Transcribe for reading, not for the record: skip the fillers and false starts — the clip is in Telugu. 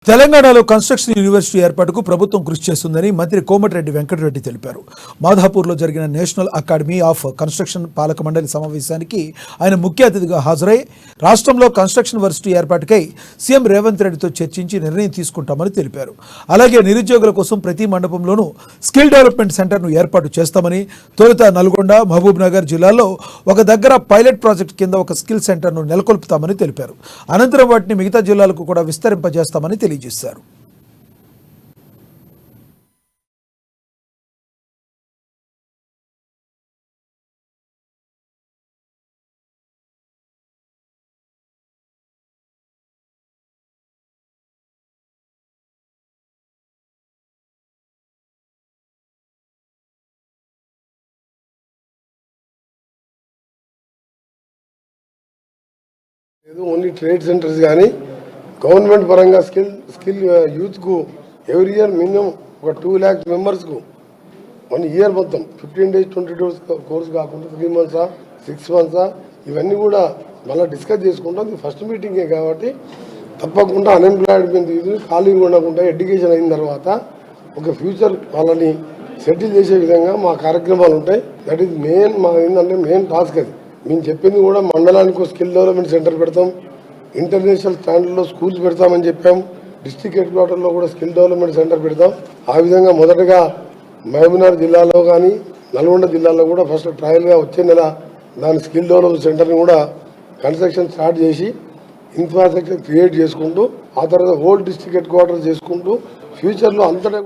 తెలంగాణలో కన్స్ట్రక్షన్ యూనివర్సిటీ ఏర్పాటుకు ప్రభుత్వం కృషి చేస్తుందని మంత్రి కోమటిరెడ్డి వెంకటరెడ్డి తెలిపారు. మాధాపూర్లో జరిగిన నేషనల్ అకాడమీ ఆఫ్ కన్స్ట్రక్షన్ పాలక మండలి సమావేశానికి ఆయన ముఖ్య అతిథిగా హాజరై రాష్ట్రంలో కన్స్ట్రక్షన్ యూనివర్సిటీ ఏర్పాటుకై సీఎం రేవంత్ రెడ్డితో చర్చించి నిర్ణయం తీసుకుంటామని తెలిపారు. అలాగే నిరుద్యోగుల కోసం ప్రతి మండపంలోనూ స్కిల్ డెవలప్మెంట్ సెంటర్ను ఏర్పాటు చేస్తామని, తొలుత నల్గొండ, మహబూబ్ నగర్ జిల్లాల్లో ఒక దగ్గర పైలట్ ప్రాజెక్టు కింద ఒక స్కిల్ సెంటర్ను నెలకొల్పుతామని తెలిపారు. అనంతరం వాటిని మిగతా జిల్లాలకు కూడా విస్తరింపజేస్తామని తెలియజేశారు. ఓన్లీ ట్రేడ్ సెంటర్స్ కానీ గవర్నమెంట్ పరంగా స్కిల్ యూత్కు ఎవ్రీ ఇయర్ మినిమం ఒక 2 lakhs మెంబర్స్కు 1 year మొత్తం 15 days 20 days కోర్స్ కాకుండా 3 months 6 months ఇవన్నీ కూడా మళ్ళీ డిస్కస్ చేసుకుంటాం. ఇది ఫస్ట్ మీటింగే కాబట్టి తప్పకుండా అన్ఎంప్లాయిడ్ ఖాళీగా ఉండకుండా ఎడ్యుకేషన్ అయిన తర్వాత ఒక ఫ్యూచర్ వాళ్ళని సెటిల్ చేసే విధంగా మా కార్యక్రమాలు ఉంటాయి. దట్ ఈస్ మెయిన్ మా ఏంటంటే మెయిన్ టాస్క్. అది మేము చెప్పింది కూడా మండలానికి స్కిల్ డెవలప్మెంట్ సెంటర్ పెడతాం, ఇంటర్నేషనల్ స్టాండర్డ్లో స్కూల్స్ పెడతామని చెప్పాం, డిస్ట్రిక్ట్ హెడ్ క్వార్టర్లో కూడా స్కిల్ డెవలప్మెంట్ సెంటర్ పెడతాం. ఆ విధంగా మొదటగా మహబూబ్నగర్ జిల్లాలో కానీ నల్గొండ జిల్లాలో కూడా ఫస్ట్ ట్రయల్గా వచ్చే నెల దాని స్కిల్ డెవలప్మెంట్ సెంటర్ని కూడా కన్స్ట్రక్షన్ స్టార్ట్ చేసి ఇన్ఫ్రాస్ట్రక్చర్ క్రియేట్ చేసుకుంటూ ఆ తర్వాత హోల్ డిస్ట్రిక్ట్ హెడ్ క్వార్టర్ చేసుకుంటూ ఫ్యూచర్లో అంతటా